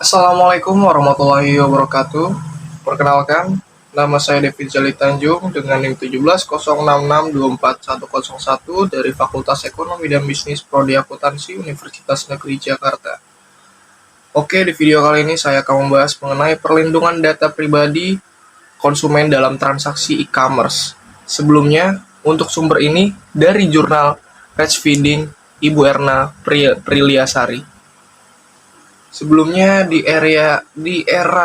Assalamualaikum warahmatullahi wabarakatuh. Perkenalkan, nama saya David Jali Tanjung dengan NIM 1706624101 dari Fakultas Ekonomi dan Bisnis Prodi Akuntansi Universitas Negeri Jakarta. Oke, di video kali ini saya akan membahas mengenai perlindungan data pribadi konsumen dalam transaksi e-commerce. Sebelumnya, untuk sumber ini dari jurnal Rich Feeding Ibu Erna Priliasari. Sebelumnya di era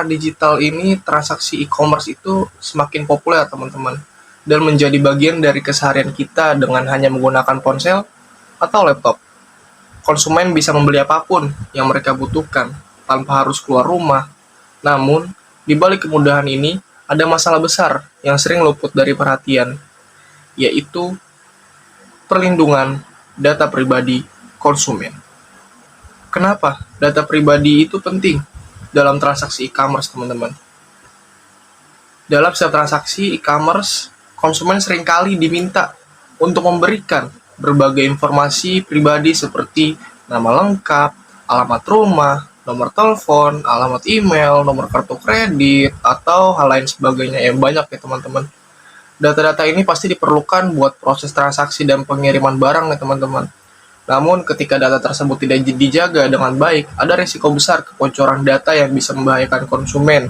digital ini transaksi e-commerce itu semakin populer teman-teman dan menjadi bagian dari keseharian kita dengan hanya menggunakan ponsel atau laptop. Konsumen bisa membeli apapun yang mereka butuhkan tanpa harus keluar rumah. Namun, di balik kemudahan ini ada masalah besar yang sering luput dari perhatian, yaitu perlindungan data pribadi konsumen. Kenapa data pribadi itu penting dalam transaksi e-commerce, teman-teman? Dalam setiap transaksi e-commerce, konsumen seringkali diminta untuk memberikan berbagai informasi pribadi seperti nama lengkap, alamat rumah, nomor telepon, alamat email, nomor kartu kredit, atau hal lain sebagainya yang banyak ya teman-teman. Data-data ini pasti diperlukan buat proses transaksi dan pengiriman barang ya teman-teman. Namun, ketika data tersebut tidak dijaga dengan baik, ada risiko besar kebocoran data yang bisa membahayakan konsumen.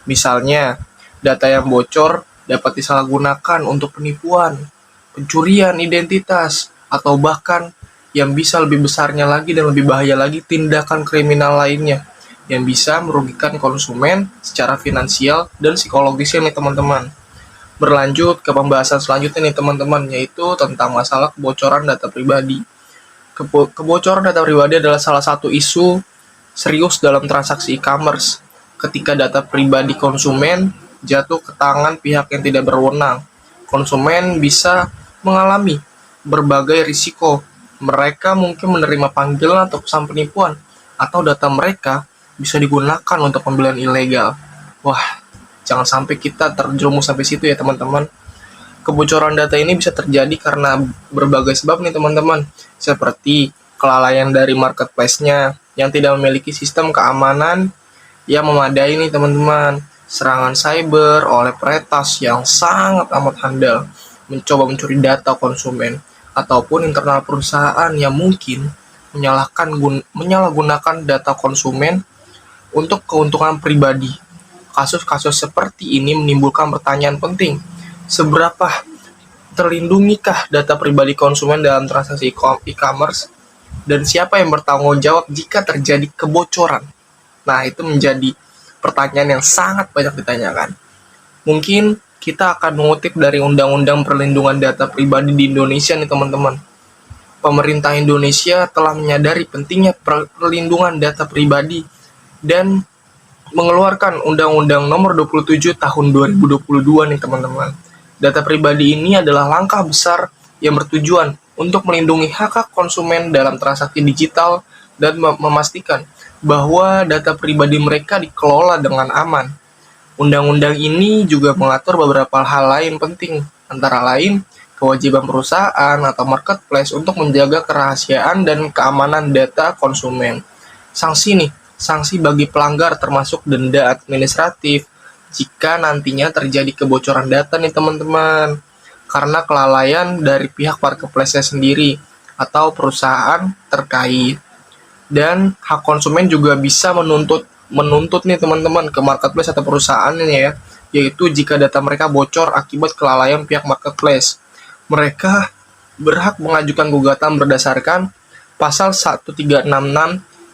Misalnya, data yang bocor dapat disalahgunakan untuk penipuan, pencurian identitas, atau bahkan yang bisa lebih besarnya lagi dan lebih bahaya lagi tindakan kriminal lainnya yang bisa merugikan konsumen secara finansial dan psikologisnya nih teman-teman. Berlanjut ke pembahasan selanjutnya nih teman-teman, yaitu tentang masalah kebocoran data pribadi. Kebocoran data pribadi adalah salah satu isu serius dalam transaksi e-commerce. Ketika data pribadi konsumen jatuh ke tangan pihak yang tidak berwenang, konsumen bisa mengalami berbagai risiko. Mereka mungkin menerima panggilan atau pesan penipuan, atau data mereka bisa digunakan untuk pembelian ilegal. Wah, jangan sampai kita terjerumus sampai situ ya teman-teman. Kebocoran data ini bisa terjadi karena berbagai sebab nih teman-teman, seperti kelalaian dari marketplace-nya yang tidak memiliki sistem keamanan yang memadai nih teman-teman, serangan cyber oleh peretas yang sangat amat handal mencoba mencuri data konsumen, ataupun internal perusahaan yang mungkin menyalahgunakan data konsumen untuk keuntungan pribadi. Kasus-kasus seperti ini menimbulkan pertanyaan penting. Seberapa terlindungikah data pribadi konsumen dalam transaksi e-commerce? Dan siapa yang bertanggung jawab jika terjadi kebocoran? Nah, itu menjadi pertanyaan yang sangat banyak ditanyakan. Mungkin kita akan mengutip dari Undang-Undang Perlindungan Data Pribadi di Indonesia nih teman-teman. Pemerintah Indonesia telah menyadari pentingnya perlindungan data pribadi dan mengeluarkan Undang-Undang Nomor 27 Tahun 2022 nih teman-teman. Data pribadi ini adalah langkah besar yang bertujuan untuk melindungi hak-hak konsumen dalam transaksi digital dan memastikan bahwa data pribadi mereka dikelola dengan aman. Undang-undang ini juga mengatur beberapa hal lain penting, antara lain kewajiban perusahaan atau marketplace untuk menjaga kerahasiaan dan keamanan data konsumen. Sanksi bagi pelanggar termasuk denda administratif jika nantinya terjadi kebocoran data nih teman-teman, karena kelalaian dari pihak marketplace sendiri atau perusahaan terkait. Dan hak konsumen juga bisa menuntut nih teman-teman ke marketplace atau perusahaannya ya, yaitu jika data mereka bocor akibat kelalaian pihak marketplace. Mereka berhak mengajukan gugatan berdasarkan pasal 1366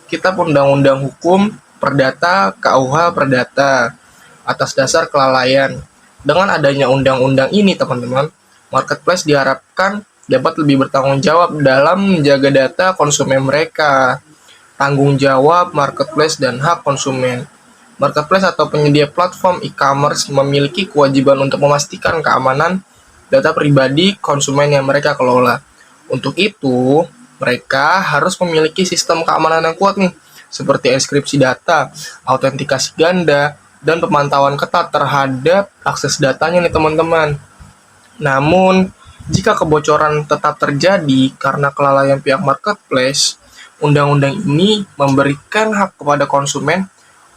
Kitab Undang-Undang Hukum Perdata KUH Perdata atas dasar kelalaian. Dengan adanya undang-undang ini teman-teman, marketplace diharapkan dapat lebih bertanggung jawab dalam menjaga data konsumen mereka. Tanggung jawab marketplace dan hak konsumen. Marketplace atau penyedia platform e-commerce memiliki kewajiban untuk memastikan keamanan data pribadi konsumen yang mereka kelola. Untuk itu, mereka harus memiliki sistem keamanan yang kuat nih, seperti enkripsi data, autentikasi ganda, dan pemantauan ketat terhadap akses datanya nih teman-teman. Namun, jika kebocoran tetap terjadi karena kelalaian pihak marketplace, undang-undang ini memberikan hak kepada konsumen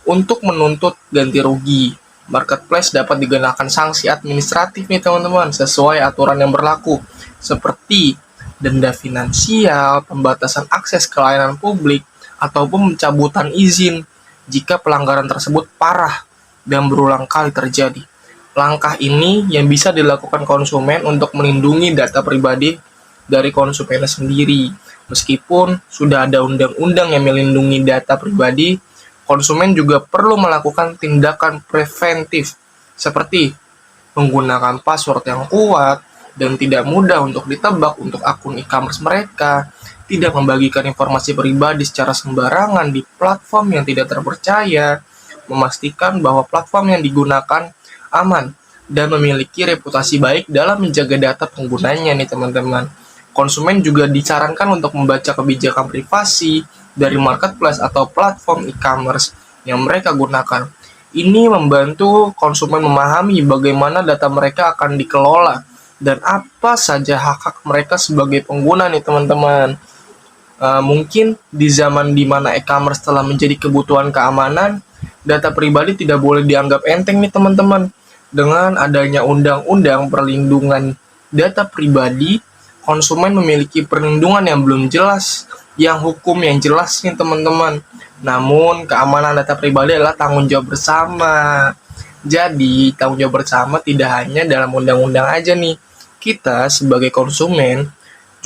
Untuk menuntut ganti rugi, marketplace dapat dikenakan sanksi administratif nih teman-teman sesuai aturan yang berlaku, seperti denda finansial, pembatasan akses ke layanan publik, ataupun pencabutan izin jika pelanggaran tersebut parah dan berulang kali terjadi. Langkah ini yang bisa dilakukan konsumen untuk melindungi data pribadi dari konsumennya sendiri. Meskipun sudah ada undang-undang yang melindungi data pribadi, konsumen juga perlu melakukan tindakan preventif seperti menggunakan password yang kuat dan tidak mudah untuk ditebak untuk akun e-commerce mereka, tidak membagikan informasi pribadi secara sembarangan di platform yang tidak terpercaya, memastikan bahwa platform yang digunakan aman dan memiliki reputasi baik dalam menjaga data penggunanya nih teman-teman. Konsumen juga disarankan untuk membaca kebijakan privasi dari marketplace atau platform e-commerce yang mereka gunakan. Ini membantu konsumen memahami bagaimana data mereka akan dikelola dan apa saja hak-hak mereka sebagai pengguna nih teman-teman. Mungkin di zaman dimana e-commerce telah menjadi kebutuhan keamanan, data pribadi tidak boleh dianggap enteng nih teman-teman. Dengan adanya undang-undang perlindungan data pribadi, konsumen memiliki perlindungan yang belum jelas, yang hukum yang jelas nih teman-teman. Namun, keamanan data pribadi adalah tanggung jawab bersama. Jadi, tanggung jawab bersama tidak hanya dalam undang-undang aja nih. Kita sebagai konsumen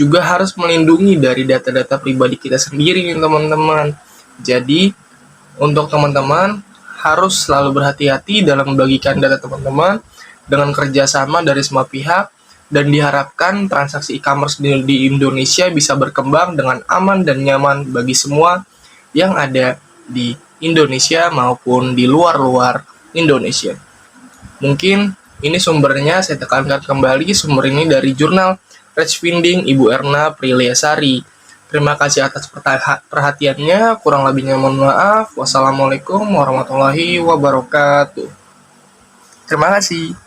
juga harus melindungi dari data-data pribadi kita sendiri nih teman-teman. Jadi, untuk teman-teman harus selalu berhati-hati dalam membagikan data teman-teman dengan kerjasama dari semua pihak, dan diharapkan transaksi e-commerce di Indonesia bisa berkembang dengan aman dan nyaman bagi semua yang ada di Indonesia maupun di luar Indonesia. Mungkin ini sumbernya, saya tekankan kembali, sumber ini dari jurnal Rechfinding Ibu Erna Priliasari. Terima kasih atas perhatiannya, kurang lebihnya mohon maaf. Wassalamualaikum warahmatullahi wabarakatuh. Terima kasih.